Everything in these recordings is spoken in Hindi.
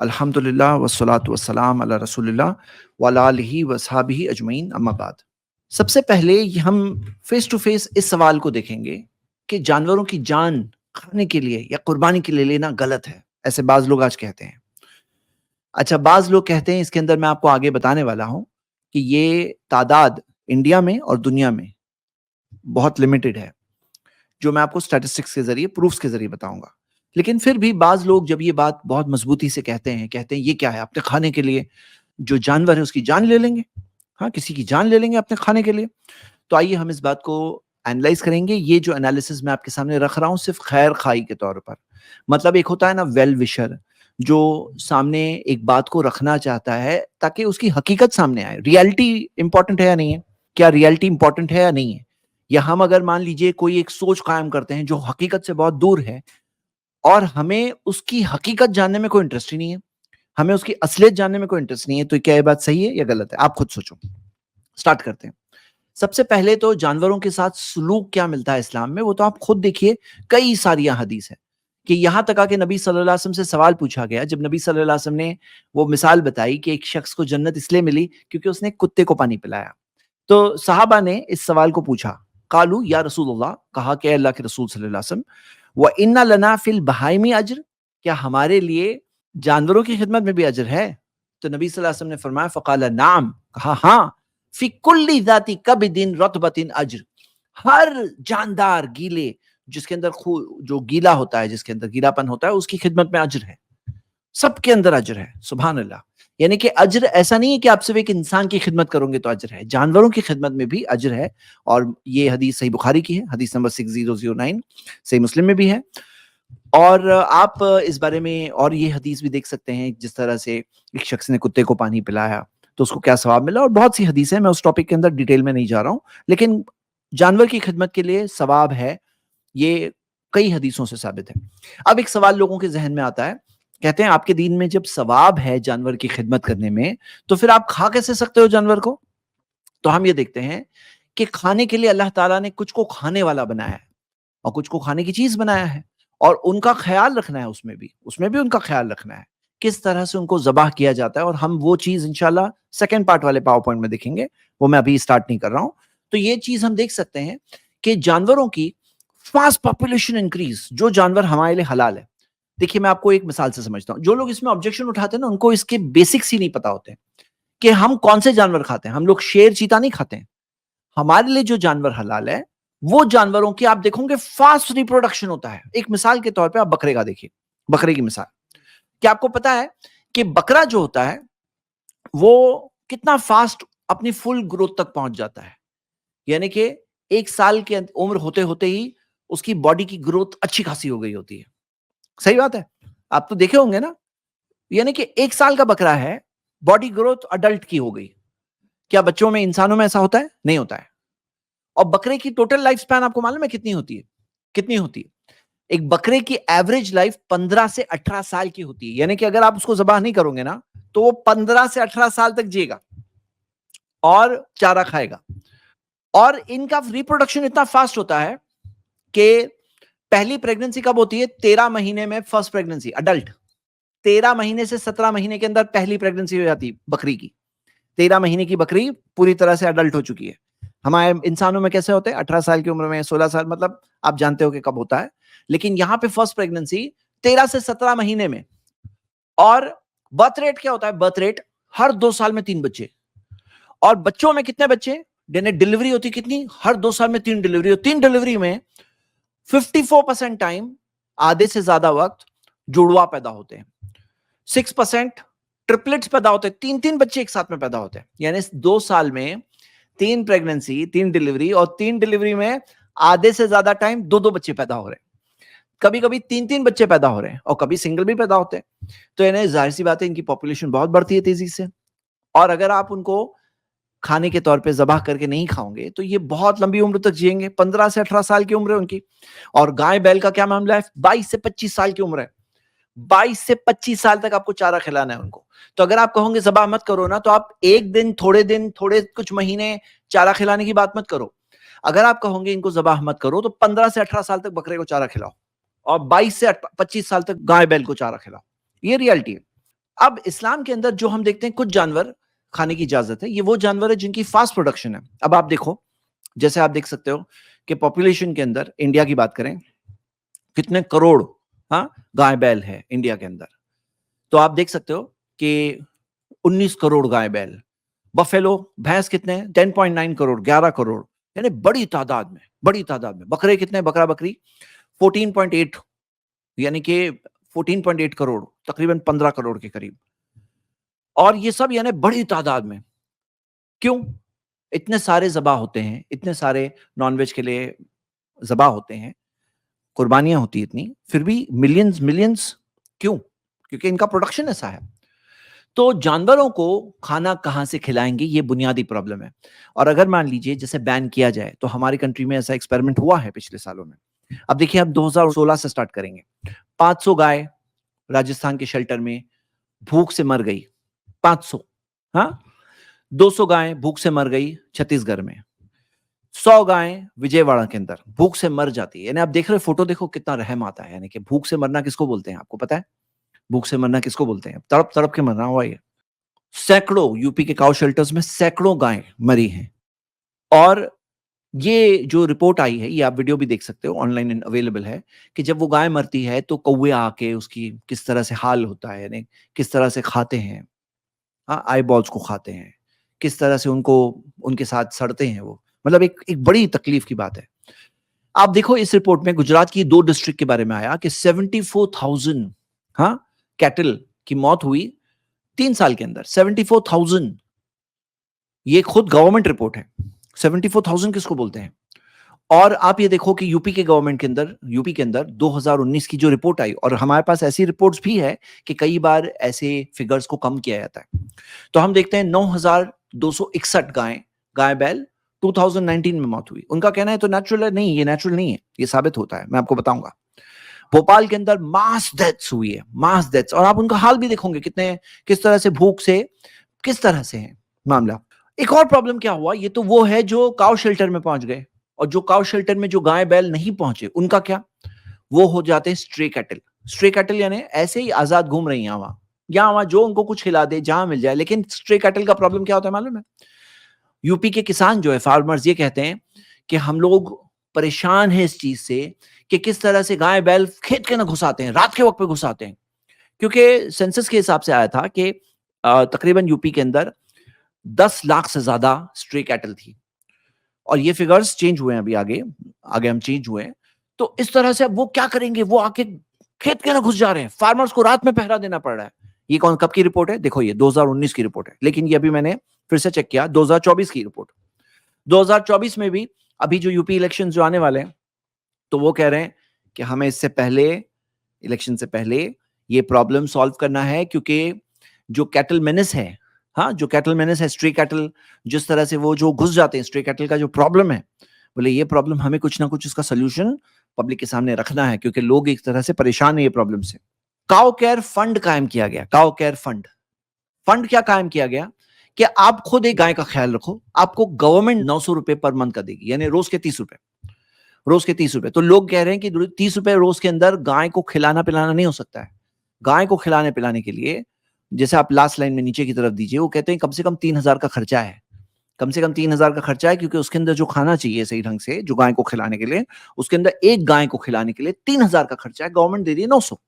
अल्हम्दुलिल्लाह वस्सलातु वस्सलाम अला रसूलिल्लाह व अला आलिहि व अस्हाबिहि अजमईन अम्मा बाद। सबसे पहले हम फेस टू फेस इस सवाल को देखेंगे कि जानवरों की जान खाने के लिए या कुर्बानी के लिए लेना गलत है। ऐसे बाज़ लोग आज कहते हैं। अच्छा, बाज़ लोग कहते हैं, इसके अंदर मैं आपको आगे बताने वाला हूँ कि ये तादाद इंडिया में और दुनिया में बहुत लिमिटेड है, जो मैं आपको स्टैटिस्टिक्स के ज़रिए, प्रूफ्स के ज़रिए बताऊँगा। लेकिन फिर भी बाज़ लोग जब ये बात बहुत मज़बूती से कहते हैं ये क्या है? अपने खाने के लिए जो जानवर है उसकी जान ले लेंगे। हाँ, किसी की जान ले लेंगे अपने खाने के लिए। तो आइए हम इस बात को एनालाइज़ करेंगे। ये जो एनालिसिस मैं आपके सामने रख रहा हूँ सिर्फ़ खैर-ख़ाही के तौर पर। मतलब एक होता है ना वेल विशर, जो सामने एक बात को रखना चाहता है ताकि उसकी हकीकत सामने आए। रियलिटी इम्पोर्टेंट है या नहीं है? क्या रियलिटी इम्पोर्टेंट है या नहीं है? या हम अगर मान लीजिए कोई एक सोच कायम करते हैं जो हकीकत से बहुत दूर है और हमें उसकी हकीकत जानने में कोई इंटरेस्ट ही नहीं है, हमें उसकी असलियत जानने में कोई इंटरेस्ट नहीं है, तो क्या ये बात सही है या गलत है? आप खुद सोचो। स्टार्ट करते हैं। सबसे पहले तो जानवरों के साथ सलूक क्या मिलता है इस्लाम में, वो तो आप खुद देखिए, कई सारी हदीस है कि यहां तक आके नबी सल्लल्लाहु अलैहि वसल्लम से सवाल पूछा गया। जब नबी सल्लल्लाहु अलैहि वसल्लम ने वो मिसाल बताई कि एक शख्स को जन्नत इसलिए मिली क्योंकि उसने कुत्ते को पानी पिलाया, तो सहाबा ने इस सवाल को पूछा, कालू या रसूलुल्लाह, कहा कि अल्लाह के रसूल सल्लल्लाहु अलैहि वसल्लम, व इन्ना लना फिल बहाइमी अज्र, क्या हमारे लिए जानवरों की खिदमत में भी अज्र है? तो नबी सल्लल्लाहु अलैहि वसल्लम ने फरमाया, फ़क़ाल नाम, कहा हाँ, फी कुल्ली ज़ाती कबदिन रतबतिन अज्र, हर जानदार गीले, जिसके अंदर जो गीला होता है, जिसके अंदर गीलापन होता है, उसकी खिदमत में अज्र है। सबके अंदर अज्र है। सुभान अल्लाह। यानी कि अज्र ऐसा नहीं है कि आप सिर्फ एक इंसान की खिदमत करोगे तो अज्र है, जानवरों की खिदमत में भी अज्र है। और ये हदीस सही बुखारी की है, हदीस नंबर 6009, सही मुस्लिम में भी है। और आप इस बारे में और ये हदीस भी देख सकते हैं, जिस तरह से एक शख्स ने कुत्ते को पानी पिलाया तो उसको क्या सवाब मिला, और बहुत सी हदीस है। मैं उस टॉपिक के अंदर डिटेल में नहीं जा रहा हूँ, लेकिन जानवर की खिदमत के लिए सवाब है, ये कई हदीसों से साबित है। अब एक सवाल लोगों के जहन में आता है, कहते हैं आपके दीन में जब सवाब है जानवर की खिदमत करने में, तो फिर आप खा कैसे सकते हो जानवर को? तो हम ये देखते हैं कि खाने के लिए अल्लाह ताला ने कुछ को खाने वाला बनाया है और कुछ को खाने की चीज बनाया है, और उनका ख्याल रखना है, उसमें भी उनका ख्याल रखना है, किस तरह से उनको ज़बाह किया जाता है। और हम वो चीज इंशाल्लाह सेकंड पार्ट वाले पावर पॉइंट में देखेंगे, वो मैं अभी स्टार्ट नहीं कर रहा हूं। तो ये चीज हम देख सकते हैं कि जानवरों की फास्ट पॉपुलेशन इंक्रीज, जो जानवर हमारे लिए हलाल है। देखिए, मैं आपको एक मिसाल से समझता हूँ। जो लोग इसमें ऑब्जेक्शन उठाते हैं ना, उनको इसके बेसिक्स ही नहीं पता होते कि हम कौन से जानवर खाते हैं। हम लोग शेर चीता नहीं खाते हैं। हमारे लिए जो जानवर हलाल है, वो जानवरों की आप देखोगे फास्ट रिप्रोडक्शन होता है। एक मिसाल के तौर पे आप बकरे का देखिए, बकरे की मिसाल। क्या आपको पता है कि बकरा जो होता है वो कितना फास्ट अपनी फुल ग्रोथ तक पहुंच जाता है? यानी कि 1 साल की उम्र होते होते ही उसकी बॉडी की ग्रोथ अच्छी खासी हो गई होती है। सही बात है, आप तो देखे होंगे ना। यानी कि 1 साल का बकरा है, बॉडी ग्रोथ अडल्ट की हो गई। क्या बच्चों में, इंसानों में ऐसा होता है? नहीं होता है। और बकरे की टोटल लाइफ स्पैन आपको मालूम है कितनी होती है? कितनी होती है? एक बकरे की एवरेज लाइफ 15 से 18 साल की होती है। यानी कि अगर आप उसको ज़बाह नहीं करोगे ना, तो वो 15 से 18 साल तक जिएगा और चारा खाएगा। और इनका रिप्रोडक्शन इतना फास्ट होता है कि पहली प्रेगनेंसी कब होती है? 13 महीने में फर्स्ट प्रेगनेंसी अडल्ट। 13 महीने से 17 महीने के अंदर पहली प्रेगनेंसी हो जाती है बकरी की। 13 महीने की बकरी पूरी तरह से अडल्ट हो चुकी है। हमारे इंसानों में कैसे होते हैं? 18 साल की उम्र में, 16 साल, मतलब आप जानते हो कि कब होता है। लेकिन यहां पे फर्स्ट प्रेगनेंसी 13 से 17 महीने में। और बर्थ रेट क्या होता है? बर्थ रेट हर 2 साल में 3 बच्चे। और बच्चों में कितने बच्चे? डिलीवरी होती कितनी? हर 2 साल में 3 डिलीवरी। 3 डिलीवरी में 54% टाइम, आधे से ज्यादा वक्त, जुड़वा पैदा होते हैं। 6% ट्रिपलेट्स पैदा होते हैं, 3-3 बच्चे एक साथ में पैदा होते हैं। यानी 2 साल में 3 प्रेगनेंसी, 3 डिलीवरी, और 3 डिलीवरी में आधे से ज्यादा टाइम 2-2 बच्चे पैदा हो रहे हैं। कभी कभी 3-3 बच्चे पैदा हो रहे हैं, और कभी सिंगल भी पैदा होते हैं। तो यानी जाहिर सी बात है, इनकी पॉपुलेशन बहुत बढ़ती है तेजी से। और अगर आप उनको खाने के तौर पे ज़बाह करके नहीं खाओगे तो ये बहुत लंबी उम्र तक जिएंगे। 15 से 18 साल की उम्र है उनकी। और गाय बैल का क्या मामला है? 22 से 25 साल की उम्र है। 22 से 25 साल तक आपको चारा खिलाना है उनको। तो अगर आप कहोगे ज़बाह मत करो ना, तो आप एक दिन, थोड़े कुछ महीने चारा खिलाने की बात मत करो। अगर आप कहोगे इनको ज़बाह मत करो, तो 15 से 18 साल तक बकरे को चारा खिलाओ और 22 से 25 साल तक गाय बैल को चारा खिलाओ। ये रियलिटी है। अब इस्लाम के अंदर जो हम देखते हैं कुछ जानवर खाने की इजाजत है, ये वो जानवर है जिनकी फास्ट प्रोडक्शन है। अब आप देखो, जैसे आप देख सकते हो कि पॉपुलेशन के अंदर इंडिया की बात करें, कितने करोड़ हाँ गाय बैल है इंडिया के अंदर, तो आप देख सकते हो कि 19 करोड़ गाय बैल। बफेलो भैंस कितने हैं? 10.9 करोड़, 11 करोड़, यानी बड़ी तादाद में, बड़ी तादाद में। बकरे कितने? बकरा बकरी 14.8, यानी कि 14.8 करोड़, तकरीबन 15 करोड़ के करीब। और ये सब यानी बड़ी तादाद में। क्यों इतने सारे ज़बा होते हैं, इतने सारे नॉनवेज के लिए ज़बा होते हैं, कुर्बानियां होती इतनी, फिर भी मिलियंस मिलियंस क्यों? क्योंकि इनका प्रोडक्शन ऐसा है। तो जानवरों को खाना कहाँ से खिलाएंगे, ये बुनियादी प्रॉब्लम है। और अगर मान लीजिए जैसे बैन किया जाए, तो हमारी कंट्री में ऐसा एक्सपेरिमेंट हुआ है पिछले सालों में। अब देखिए, अब 2016 से स्टार्ट करेंगे। 500 गाय राजस्थान के शेल्टर में भूख से मर गई, 500। हाँ, 200 गाय भूख से मर गई छत्तीसगढ़ में, 100 गाय विजयवाड़ा के अंदर भूख से मर जाती है। यानी आप देख रहे हो, फोटो देखो, कितना रहम आता है। यानी कि भूख से मरना किसको बोलते हैं, आपको पता है? भूख से मरना किसको बोलते हैं? तड़प तड़प के मरना हुआ ये। सैकड़ों यूपी के काउ शेल्टर्स में सैकड़ों गाय मरी हैं। और ये जो रिपोर्ट आई है, ये आप वीडियो भी देख सकते हो, ऑनलाइन अवेलेबल है, कि जब वो गाय मरती है तो कौवे आके उसकी किस तरह से हाल होता है, यानी किस तरह से खाते हैं। हाँ, आई बॉल्स को खाते हैं, किस तरह से उनको उनके साथ सड़ते हैं वो। मतलब एक एक बड़ी तकलीफ की बात है। आप देखो, इस रिपोर्ट में गुजरात की 2 डिस्ट्रिक्ट के बारे में आया कि 74,000 हाँ कैटल की मौत हुई 3 साल के अंदर। 74,000, ये खुद गवर्नमेंट रिपोर्ट है। 74,000 किसको बोलते हैं? और आप ये देखो कि यूपी के गवर्नमेंट के अंदर, यूपी के अंदर 2019 की जो रिपोर्ट आई, और हमारे पास ऐसी रिपोर्ट्स भी है कि कई बार ऐसे फिगर्स को कम किया जाता है। तो हम देखते हैं 9,261 गाय गाय बैल 2019 में मौत हुई। उनका कहना है तो नेचुरल है, नहीं, ये नेचुरल नहीं है, ये साबित होता है, मैं आपको बताऊंगा। भोपाल के अंदर मास डेथ्स हुई है, मास डेथ्स। और आप उनका हाल भी देखोगे, कितने, किस तरह से भूख से, किस तरह से है मामला। एक और प्रॉब्लम क्या हुआ, ये तो वो है जो काउ शेल्टर में पहुंच गए, और जो काउ शेल्टर में जो गाय बैल नहीं पहुंचे, उनका क्या? वो हो जाते हैं स्ट्रे कैटल। स्ट्रे कैटल यानी ऐसे ही आजाद घूम रही हैं वहां, यहाँ वहां जो उनको कुछ खिला दे, जहां मिल जाए। लेकिन स्ट्रे कैटल का प्रॉब्लम क्या होता है मालूम है? यूपी के किसान जो है, फार्मर्स, ये कहते हैं कि हम लोग परेशान हैं इस चीज से कि किस तरह से गाय बैल खेत के ना घुसाते हैं, रात के वक्त पे घुसाते हैं। क्योंकि सेंसस के हिसाब से आया था कि तकरीबन यूपी के अंदर 10 लाख से ज्यादा स्ट्रे कैटल थी। और ये फिगर्स चेंज हुए हैं अभी, आगे आगे हम चेंज हुए हैं। तो इस तरह से अब वो क्या करेंगे, वो आके खेत के ना घुस जा रहे हैं, फार्मर्स को रात में पहरा देना पड़ रहा है। ये कौन, कब की रिपोर्ट है? देखो, ये 2019 की रिपोर्ट है, लेकिन ये अभी मैंने फिर से चेक किया, 2024 की रिपोर्ट। 2024 में भी अभी जो यूपी इलेक्शन जो आने वाले हैं, तो वो कह रहे हैं कि हमें इससे पहले, इलेक्शन से पहले ये प्रॉब्लम सॉल्व करना है, क्योंकि जो कैटल मेनेस है, हाँ, जो कैटल मेनेस है, स्ट्रे कैटल, जिस तरह से वो जो घुस जाते हैं, स्ट्रे कैटल का जो प्रॉब्लम है, बोले ये प्रॉब्लम हमें कुछ ना कुछ इसका सोल्यूशन पब्लिक के सामने रखना है, क्योंकि लोग एक तरह से परेशान है ये प्रॉब्लम से। काउ केयर फंड कायम किया गया। काउ केयर फंड, फंड क्या कायम किया गया कि आप खुद एक गाय का ख्याल रखो, आपको गवर्नमेंट 900 रुपए पर मंथ का देगी, यानी रोज के 30 रुपए, रोज के 30 रुपए। तो लोग कह रहे हैं कि 30 रुपए रोज के अंदर गाय को खिलाना पिलाना नहीं हो सकता है। गाय को खिलाने पिलाने के लिए, जैसे आप लास्ट लाइन में नीचे की तरफ दीजिए, वो कहते हैं कम से कम 3,000 का खर्चा है। कम से कम 3,000 का खर्चा है, क्योंकि उसके अंदर जो खाना चाहिए सही ढंग से, जो गाय को खिलाने के लिए, उसके अंदर एक गाय को खिलाने के लिए 3,000 का खर्चा है। गवर्नमेंट दे रही है 900।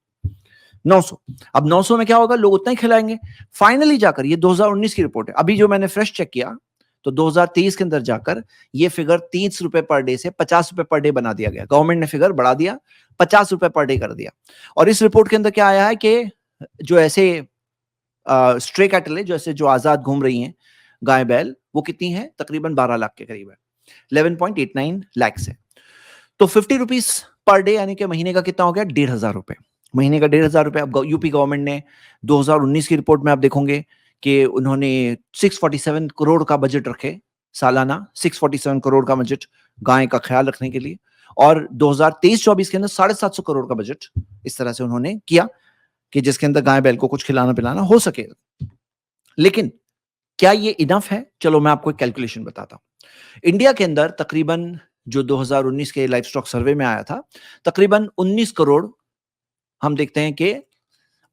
900, अब 900 में क्या होगा, लोग उतना ही खिलाएंगे। फाइनली जाकर, ये 2019 की रिपोर्ट है, अभी जो मैंने फ्रेश चेक किया, तो 2023 के अंदर जाकर ये फिगर 30 रुपए पर डे से 50 रुपए पर डे बना दिया गया। गवर्नमेंट ने फिगर बढ़ा दिया, 50 रुपए पर डे कर दिया। और इस रिपोर्ट के अंदर क्या आया है कि जो ऐसे स्ट्रे कैटल है, जैसे जो आजाद घूम रही हैं गाय बैल, वो कितनी है? तकरीबन 12 लाख के करीब है, 11.89 लाख है। तो 50 रुपीज पर डे, यानी कि महीने का कितना हो गया? 1,500 रुपए, महीने का 1,500 रुपए। अब यूपी गवर्नमेंट ने 2019 की रिपोर्ट में आप देखोगे कि उन्होंने 647 करोड़ का बजट रखे सालाना, 647 करोड़ का बजट गाय का ख्याल रखने के लिए। और 2023-24 के अंदर 750 करोड़ का बजट इस तरह से उन्होंने किया कि जिसके अंदर गाय बैल को कुछ खिलाना पिलाना हो सके। लेकिन क्या ये इनफ है? चलो मैं आपको एक कैलकुलेशन बताता हूं। इंडिया के अंदर तकरीबन, जो 2019 के लाइफ स्टॉक सर्वे में आया था, तकरीबन 19 करोड़, हम देखते हैं कि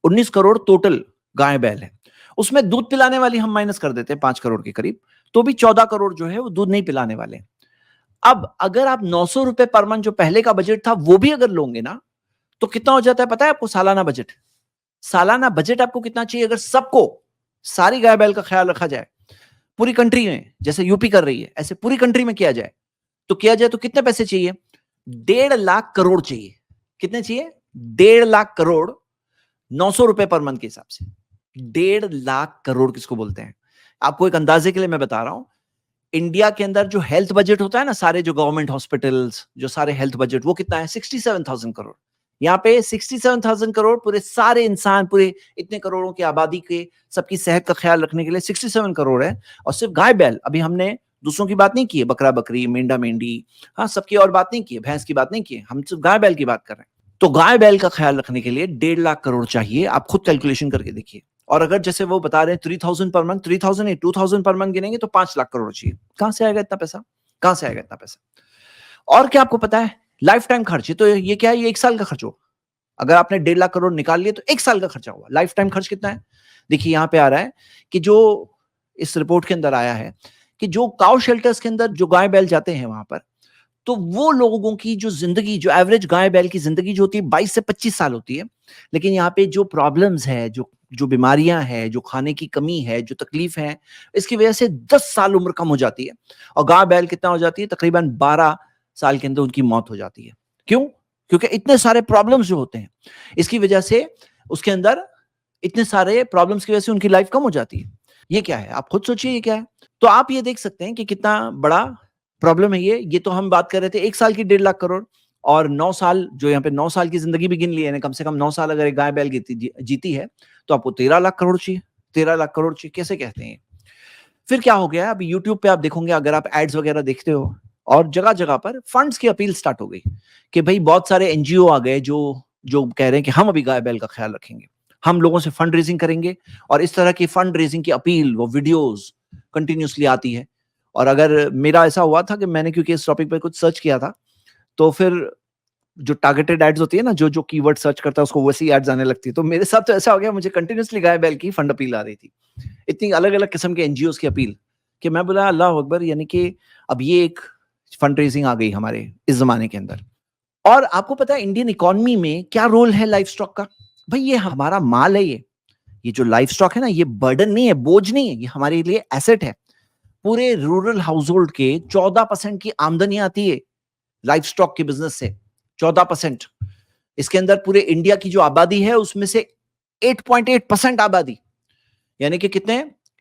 19 करोड़ टोटल गाय बैल है, उसमें दूध पिलाने वाली हम माइनस कर देते हैं 5 करोड़ के करीब, तो भी 14 करोड़ जो है वो दूध नहीं पिलाने वाले। अब अगर आप 900 रुपए पर मंथ जो पहले का बजट था वो भी अगर लोगे ना, तो कितना हो जाता है पता है आपको? सालाना बजट, सालाना बजट आपको कितना चाहिए अगर सबको, सारी गाय बैल का ख्याल रखा जाए पूरी कंट्री में, जैसे यूपी कर रही है ऐसे पूरी कंट्री में किया जाए, तो किया जाए तो कितने पैसे चाहिए? 1.5 लाख करोड़ चाहिए। कितने चाहिए? 1.5 लाख करोड़, 900 रुपए पर मंथ के हिसाब से। 1.5 लाख करोड़ किसको बोलते हैं? आपको एक अंदाजे के लिए मैं बता रहा हूं, इंडिया के अंदर जो हेल्थ बजट होता है ना, सारे जो गवर्नमेंट हॉस्पिटल्स, जो सारे हेल्थ बजट, वो कितना है? 67,000 करोड़। यहाँ पे 67,000 करोड़ पूरे सारे इंसान, पूरे इतने करोड़ों की आबादी के सबकी सेहत का ख्याल रखने के लिए 67 करोड़ है। और सिर्फ गाय बैल, अभी हमने दूसरों की बात नहीं की है, बकरा बकरी, मेंढा मेंढी, हाँ सबकी और बात नहीं की है, भैंस की बात नहीं की है, हम सिर्फ गाय बैल की बात कर रहे हैं। तो गाय बैल का ख्याल रखने के लिए 1.5 लाख करोड़ चाहिए। आप खुद कैलकुलेशन करके देखिए। और अगर जैसे वो बता रहे हैं 3,000 पर मंथ, 3,000 नहीं 2,000 पर मंथ गिनेंगे तो 5 लाख करोड़ चाहिए। कहां से आएगा इतना पैसा? कहां से आएगा इतना पैसा? और क्या आपको पता है? लाइफ टाइम खर्च है, तो ये क्या है? ये 1 साल का खर्च होगा। अगर आपने 1.5 लाख करोड़ निकाल लिए तो 1 साल का खर्चा हुआ। लाइफ टाइम खर्च कितना है? देखिए यहां पे आ रहा है कि जो इस रिपोर्ट के अंदर आया है कि जो काउ शेल्टर्स के अंदर जो गाय बैल जाते हैं वहां पर, तो वो लोगों की जो जिंदगी, जो एवरेज गाय बैल की जिंदगी जो होती है 22 से 25 साल होती है। लेकिन यहाँ पे जो प्रॉब्लम्स है, जो जो बीमारियां हैं, जो खाने की कमी है, जो तकलीफ है, इसकी वजह से 10 साल उम्र कम हो जाती है। और गाय बैल कितना हो जाती है? तकरीबन 12 साल के अंदर उनकी मौत हो जाती है। क्यों? क्योंकि इतने सारे प्रॉब्लम्स जो होते हैं, इसकी वजह से उसके अंदर इतने सारे प्रॉब्लम्स की वजह से उनकी लाइफ कम हो जाती है। ये क्या है? आप खुद सोचिए ये क्या है? तो आप ये देख सकते हैं कि कितना बड़ा प्रॉब्लम है ये तो हम बात कर रहे थे 1 साल की 1.5 लाख करोड़, और 9 साल, जो यहाँ पे 9 साल की जिंदगी भी गिन ली है, कम से कम 9 साल अगर एक गाय बैल जीती है, तो आपको 13 लाख करोड़ चाहिए। 13 लाख करोड़ चाहिए, कैसे कहते हैं? फिर क्या हो गया? अभी यूट्यूब पे आप देखोगे, अगर आप एड्स वगैरह देखते हो, और जगह जगह पर फंड्स की अपील स्टार्ट हो गई कि भाई बहुत सारे एनजीओ आ गए जो जो कह रहे हैं कि हम अभी गाय बैल का ख्याल रखेंगे, हम लोगों से फंड रेजिंग करेंगे। और इस तरह की फंड रेजिंग की अपील, वो वीडियोस कंटिन्यूसली आती है। और अगर मेरा ऐसा हुआ था कि मैंने, क्योंकि इस टॉपिक पे कुछ सर्च किया था, तो फिर जो टारगेटेड एड्स होती है ना, जो जो कीवर्ड सर्च करता है उसको वैसी एड्स आने लगती है। तो मेरे साथ तो ऐसा हो गया, मुझे कंटिन्यूसली गाय बैल की फंड अपील आ रही थी, इतनी अलग अलग किस्म के एनजीओ की अपील, कि मैं बोला अल्लाह अकबर, यानी कि अब ये एक फंड रेजिंग आ गई हमारे इस जमाने के अंदर। और आपको पता है इंडियन इकोनॉमी में क्या रोल है लाइफ स्टॉक का? भाई ये हमारा माल है, ये जो लाइफ स्टॉक है ना, ये बर्डन नहीं है, बोझ नहीं है, ये हमारे लिए एसेट है। पूरे रूरल हाउस होल्ड के 14% की आमदनी आती है लाइफ स्टॉक के बिजनेस से। 14%। इसके अंदर पूरे इंडिया की जो आबादी है उसमें से 8.8% आबादी, यानी कि कितने?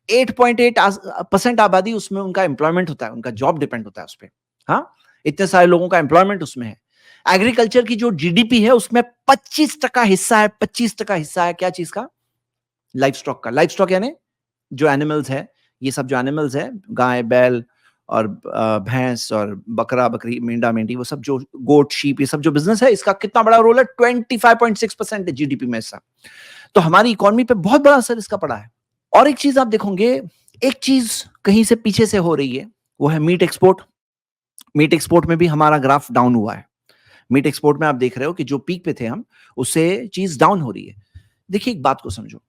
8.8% आबादी, उसमें उनका एम्प्लॉयमेंट होता है, उनका जॉब डिपेंड होता है उस पर। हाँ, इतने सारे लोगों का एम्प्लॉयमेंट उसमें है। एग्रीकल्चर की जो जीडीपी है उसमें 25% हिस्सा है। 25% हिस्सा है क्या चीज का? लाइफ स्टॉक का। लाइफ स्टॉक यानी जो एनिमल्स है, ये सब जो एनिमल्स है, गाय बैल और भैंस और बकरा बकरी, मेंढा मेंढी, वो सब जो गोट शीप, ये सब जो बिजनेस है, इसका कितना बड़ा रोल है? 25.6% है जीडीपी में हिस्सा। तो हमारी इकोनॉमी पे बहुत बड़ा असर इसका पड़ा है। और एक चीज आप देखोगे, एक चीज कहीं से पीछे से हो रही है, वो है मीट एक्सपोर्ट। मीट एक्सपोर्ट में भी हमारा ग्राफ डाउन हुआ है। मीट एक्सपोर्ट में आप देख रहे हो कि जो पीक पे थे हम, उससे चीज डाउन हो रही है। देखिए एक बात को समझो,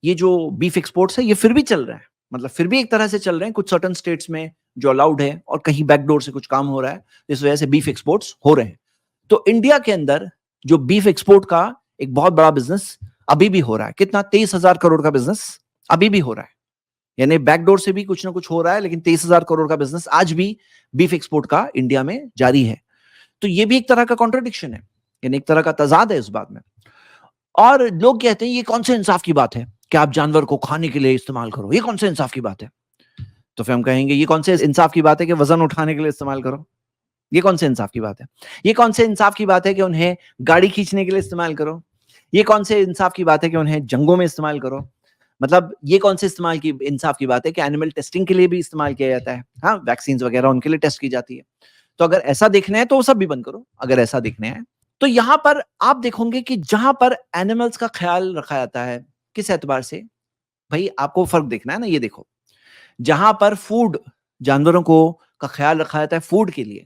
ये जो बीफ एक्सपोर्ट्स है ये फिर भी चल रहा है, मतलब फिर भी एक तरह से चल रहे हैं, कुछ सर्टन स्टेट्स में जो अलाउड है, और कहीं बैकडोर से कुछ काम हो रहा है, इस वजह से बीफ एक्सपोर्ट्स हो रहे हैं। तो इंडिया के अंदर जो बीफ एक्सपोर्ट का एक बहुत बड़ा बिजनेस अभी भी हो रहा है। कितना? 23,000 करोड़ का बिजनेस अभी भी हो रहा है। यानी बैकडोर से भी कुछ ना कुछ हो रहा है, लेकिन 23,000 करोड़ का बिजनेस आज भी बीफ एक्सपोर्ट का इंडिया में जारी है। तो ये भी एक तरह का कॉन्ट्रडिक्शन है, यानी एक तरह का तजाद है इस बात में। और लोग कहते हैं ये कौन से इंसाफ की बात है कि आप जानवर को खाने के लिए इस्तेमाल करो, ये कौन से इंसाफ की बात है? तो फिर हम कहेंगे ये कौन से इंसाफ की बात है कि वजन उठाने के लिए इस्तेमाल करो? ये कौन से इंसाफ की बात है? ये कौन से इंसाफ की बात है कि उन्हें गाड़ी खींचने के लिए इस्तेमाल करो? ये कौन से इंसाफ की बात है कि उन्हें जंगों में इस्तेमाल करो? मतलब ये कौन से इस्तेमाल की इंसाफ की बात है कि एनिमल टेस्टिंग के लिए भी इस्तेमाल किया जाता है? हाँ, वैक्सीन वगैरह उनके लिए टेस्ट की जाती है। तो अगर ऐसा देखना है तो वो सब भी बंद करो, अगर ऐसा देखना है। तो यहां पर आप देखोगे कि जहां पर एनिमल्स का ख्याल रखा जाता है, किस एतबार से? भाई आपको फर्क देखना है ना, ये देखो, जहां पर फूड, जानवरों को का ख्याल रखा जाता है फूड के लिए,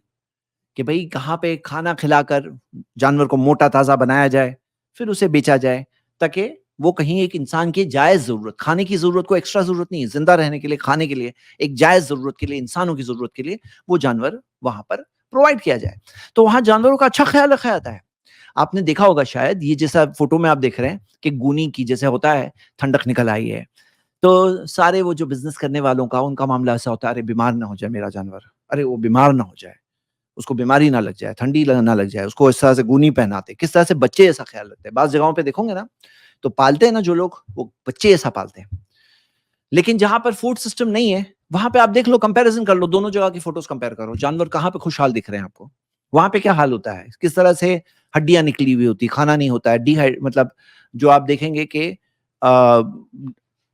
कि भाई कहाँ पे खाना खिलाकर जानवर को मोटा ताजा बनाया जाए, फिर उसे बेचा जाए, ताकि वो कहीं एक इंसान की जायज जरूरत, खाने की जरूरत को एक्स्ट्रा जरूरत नहीं है, जिंदा रहने के लिए, खाने के लिए, एक जायज जरूरत के लिए, इंसानों की जरूरत के लिए वो जानवर वहां पर प्रोवाइड किया जाए। तो वहां जानवरों का अच्छा ख्याल रखा जाता है। आपने देखा होगा शायद, ये जैसा फोटो में आप देख रहे हैं कि गूनी की जैसे होता है, ठंडक निकल आई है, तो सारे वो जो बिजनेस करने वालों का, उनका मामला ऐसा होता है, अरे बीमार ना हो जाए मेरा जानवर, अरे वो बीमार ना हो जाए, उसको बीमारी ना लग जाए, ठंडी ना लग जाए, उसको इस तरह से गूनी पहनाते, किस तरह से बच्चे ऐसा ख्याल रखते हैं। बाज़ जगहों पे देखोगे ना, तो पालते हैं ना जो लोग, वो बच्चे ऐसा पालते हैं। लेकिन जहाँ पर फूड सिस्टम नहीं है, वहाँ पे आप देख लो, कंपैरिज़न कर लो, दोनों जगह की फोटोज़ कंपेयर करो, जानवर कहाँ पे खुशहाल दिख रहे हैं आपको, वहाँ पे क्या हाल होता है, किस तरह से हड्डियाँ निकली हुई होती, खाना नहीं होता है, मतलब जो आप देखेंगे कि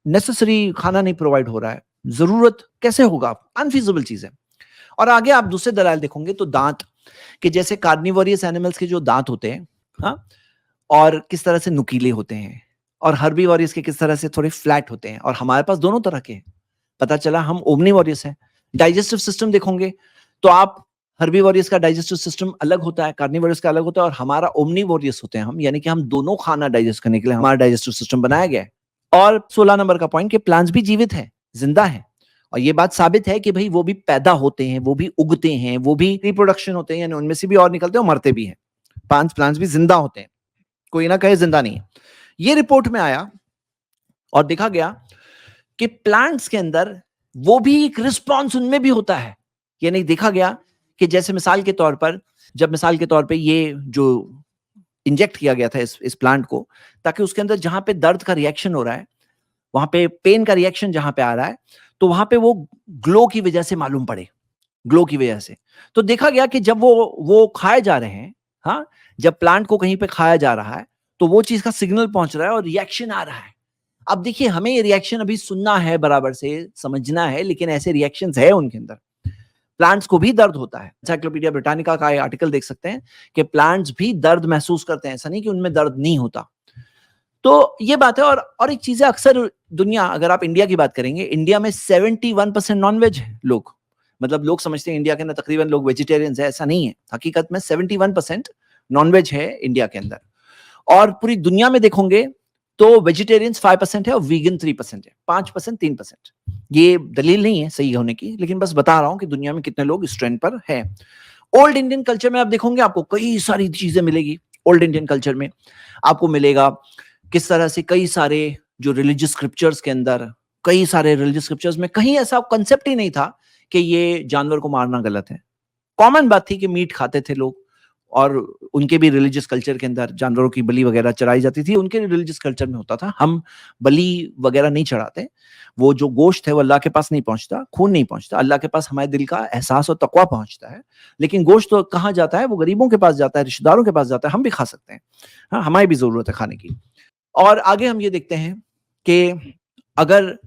नेसेसरी खाना नहीं प्रोवाइड हो रहा है, ज़रूरत कैसे होगा, अनफीज़िबल चीज़ है। और आगे आप दूसरे दलाल देखोगे तो दांत, कि जैसे कार्निवोरियस एनिमल्स के जो दांत होते हैं, हाँ, और किस तरह से नुकीले होते हैं, और हर्बीवोरियस के किस तरह से थोड़े फ्लैट होते हैं, और हमारे पास दोनों तरह के हैं। पता चला हम ओमनीवोरियस हैं। डाइजेस्टिव सिस्टम देखोगे तो आप, हर्बीवोरियस का डाइजेस्टिव सिस्टम अलग होता है, कार्निवोरियस का अलग होता है, और हमारा ओमनीवोरियस होते हैं हम, यानी कि हम दोनों खाना डाइजेस्ट करने के लिए हमारा डाइजेस्टिव सिस्टम बनाया गया है। और 16 नंबर का पॉइंट कि प्लांट्स भी जीवित है, जिंदा है, और ये बात साबित है कि भाई वो भी पैदा होते हैं, वो भी उगते हैं, वो भी रिप्रोडक्शन होते हैं, यानी उनमें से भी और निकलते हैं और मरते भी हैं। प्लांट्स भी जिंदा होते हैं, कोई ना कहे जिंदा नहीं है। ये रिपोर्ट में आया और देखा गया कि प्लांट्स के अंदर वो भी एक रिस्पॉन्स उनमें भी होता है। यानी देखा गया कि जैसे मिसाल के तौर पर, जब मिसाल के तौर पे ये जो इंजेक्ट किया गया था इस प्लांट को, ताकि उसके अंदर जहां पे दर्द का रिएक्शन हो रहा है, वहां पे पेन का रिएक्शन जहां पे आ रहा है, तो वहां पे वो ग्लो की वजह से मालूम पड़े, ग्लो की वजह से। तो देखा गया कि जब वो खाए जा रहे हैं, हाँ, जब प्लांट को कहीं पे खाया जा रहा है, तो वो चीज का सिग्नल पहुंच रहा है और रिएक्शन आ रहा है। अब देखिए, हमें ये रिएक्शन अभी सुनना है, बराबर से समझना है, लेकिन ऐसे रिएक्शंस है उनके अंदर। प्लांट्स को भी दर्द होता है। एनसाइक्लोपीडिया ब्रिटानिका का आर्टिकल देख सकते हैं कि प्लांट्स भी दर्द महसूस करते हैं, ऐसा नहीं कि उनमें दर्द नहीं होता। तो ये बात है। और एक चीज है, अक्सर दुनिया, अगर आप इंडिया की बात करेंगे, इंडिया में 71% नॉनवेज है लोग। मतलब लोग समझते हैं इंडिया के अंदर तकरीबन लोग वेजिटेरियंस है, ऐसा नहीं है। हकीकत में 71% नॉनवेज है इंडिया के अंदर। और पूरी दुनिया में देखोगे तो वेजिटेरियंस 5% है और वीगन 3% है, 5% 3%। ये दलील नहीं है सही होने की, लेकिन बस बता रहा हूं कि दुनिया में कितने लोग इस ट्रेंड पर हैं। ओल्ड इंडियन कल्चर में आप देखोगे, आपको कई सारी चीजें मिलेगी। ओल्ड इंडियन कल्चर में आपको मिलेगा किस तरह से कई सारे जो रिलीजियस स्क्रिप्चर्स के अंदर, कई सारे रिलीजियस स्क्रिप्चर्स में कहीं ऐसा कंसेप्ट ही नहीं था कि ये जानवर को मारना गलत है। कॉमन बात थी कि मीट खाते थे लोग, और उनके भी रिलीजियस कल्चर के अंदर जानवरों की बलि वगैरह चढ़ाई जाती थी, उनके रिलीजियस कल्चर में होता था। हम बलि वगैरह नहीं चढ़ाते, वो जो गोश्त है वो अल्लाह के पास नहीं पहुंचता, खून नहीं पहुंचता, अल्लाह के पास हमारे दिल का एहसास और तकवा पहुंचता है। लेकिन गोश्त तो कहाँ जाता है, वो गरीबों के पास जाता है, रिश्तेदारों के पास जाता है, हम भी खा सकते हैं। हाँ, हमारी भी जरूरत है खाने की। और आगे हम ये देखते हैं कि अगर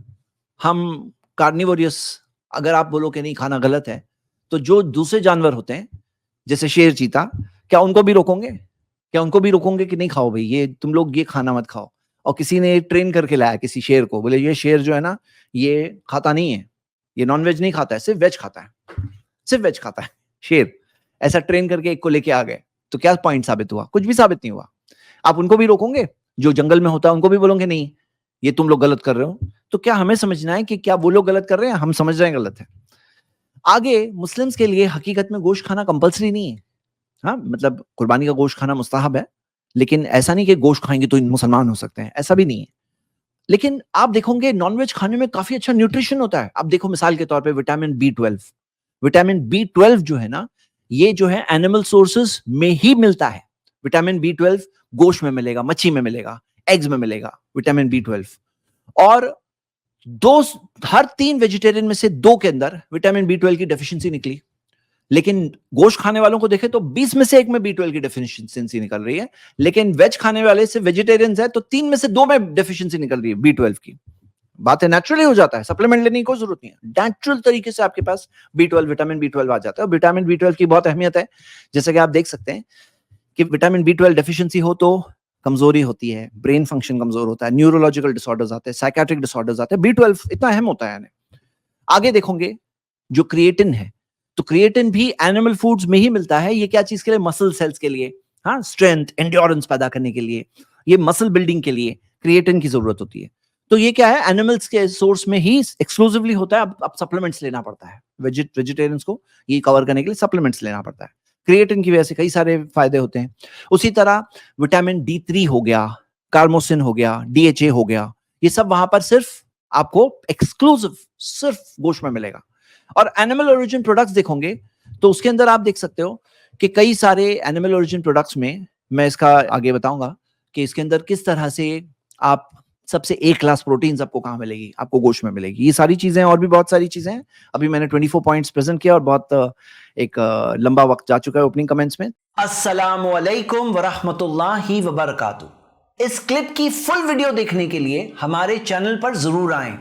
हम कार्निवोरियस, अगर आप बोलो कि नहीं खाना गलत है, तो जो दूसरे जानवर होते हैं जैसे शेर, चीता, क्या उनको भी रोकोगे? क्या उनको भी रोकोगे कि नहीं खाओ भाई, ये तुम लोग ये खाना मत खाओ? और किसी ने ट्रेन करके लाया किसी शेर को, बोले ये शेर जो है ना, ये खाता नहीं है, ये नॉनवेज नहीं खाता है, सिर्फ वेज खाता है, सिर्फ वेज खाता है शेर। ऐसा ट्रेन करके एक को लेके आ गए, तो क्या पॉइंट साबित हुआ? कुछ भी साबित नहीं हुआ। आप उनको भी रोकोगे? जो जंगल में होता है उनको भी बोलोगे नहीं, ये तुम लोग गलत कर रहे हो? तो क्या हमें समझना है कि क्या वो लोग गलत कर रहे हैं, हम समझ रहे हैं गलत है? आगे मुस्लिम्स के लिए हकीकत में गोश्त खाना कंपलसरी नहीं है। हाँ, मतलब कुर्बानी का गोश्त खाना मुस्ताहब है, लेकिन ऐसा नहीं कि गोश्त खाएंगे तो मुसलमान हो सकते हैं, ऐसा भी नहीं है। लेकिन आप देखोगे नॉनवेज खाने में काफी अच्छा न्यूट्रिशन होता है। अब देखो मिसाल के तौर पे विटामिन बी 12 जो है ना, ये जो है एनिमल सोर्सेज में ही मिलता है। विटामिन बी 12 गोश्त में मिलेगा, मच्छी में मिलेगा, एग्स में मिलेगा विटामिन बी 12। और दो, हर 3 वेजिटेरियन में से 2 के अंदर विटामिन बी 12 की डेफिशिएंसी निकली। लेकिन गोश्त खाने वालों को देखे तो 20 में से 1 में बी 12 की डेफिशिएंसी निकल रही है। लेकिन वेज खाने वाले से वेजिटेरियंस है तो 3 में से 2 में डेफिशिएंसी निकल रही है बी 12 की। बात है, नेचुरली हो जाता है, सप्लीमेंट लेने की कोई जरूरत नहीं है, नेचुरल तरीके से आपके पास विटामिन बी 12 आ जाता है। और विटामिन बी 12 की बहुत अहमियत है, जैसे कि आप देख सकते हैं कि विटामिन बी 12 डेफिशिएंसी हो तो कमजोरी होती है, ब्रेन फंक्शन कमजोर होता है, न्यूरोलॉजिकल डिसऑर्डर्स आते हैं, साइकेट्रिक डिसऑर्डर्स आते हैं। बी 12 इतना अहम होता है। आगे देखोगे जो क्रिएटिन है, तो क्रिएटिन भी एनिमल फूड्स में ही मिलता है। ये क्या चीज के लिए? मसल सेल्स के लिए, हाँ, स्ट्रेंथ, एंड्योरेंस पैदा करने के लिए, ये मसल बिल्डिंग के लिए, क्रिएटिन की जरूरत होती है। तो ये क्या है, एनिमल्स के सोर्स में ही एक्सक्लूसिवली होता है। अब सप्लीमेंट्स लेना पड़ता है, वेजिटेरियंस को ये कवर करने के लिए सप्लीमेंट्स लेना पड़ता है। क्रिएटिन की वजह से कई सारे फायदे होते हैं। उसी तरह विटामिन D3 हो गया, कार्मोसिन हो गया, DHA हो गया, ये सब वहां पर सिर्फ आपको एक्सक्लूसिव सिर्फ गोश्त में मिलेगा। और एनिमल ओरिजिन प्रोडक्ट्स देखोगे तो उसके अंदर आप देख सकते हो कि कई सारे एनिमल ओरिजिन प्रोडक्ट्स में, मैं इसका आगे बताऊंगा कि इसके अंदर किस तरह से आप सबसे ए क्लास प्रोटीन्स आपको कहां मिलेगी, आपको गोश्त में मिलेगी। ये सारी चीजें और भी बहुत सारी चीजें हैं। अभी मैंने 24 पॉइंट्स प्रेजेंट किया और बहुत एक लंबा वक्त जा चुका है ओपनिंग कमेंट्स में। अस्सलामु अलैकुम वरहमतुल्लाहि वबरकातुहू। इस क्लिप की फुल वीडियो देखने के लिए हमारे चैनल पर जरूर आएं।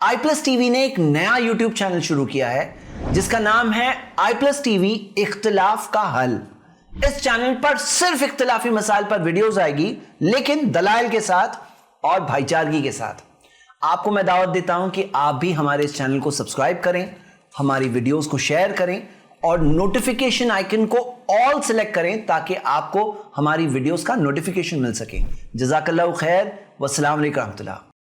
iPlus TV ने एक नया YouTube चैनल शुरू किया है जिसका नाम है iPlus TV इख्तिलाफ का हल। इस चैनल पर सिर्फ इख्तिलाफी मसाइल पर वीडियोस आएगी, लेकिन दलाइल के साथ और भाईचारगी के साथ। आपको मैं दावत देता हूं कि आप भी हमारे इस चैनल को सब्सक्राइब करें, हमारी वीडियोस को शेयर करें और नोटिफिकेशन आइकन को ऑल सेलेक्ट करें ताकि आपको हमारी वीडियोस का नोटिफिकेशन मिल सके। जज़ाकल्लाहु खैर, वस्सलाम अलैकुम रहमतुल्लाह।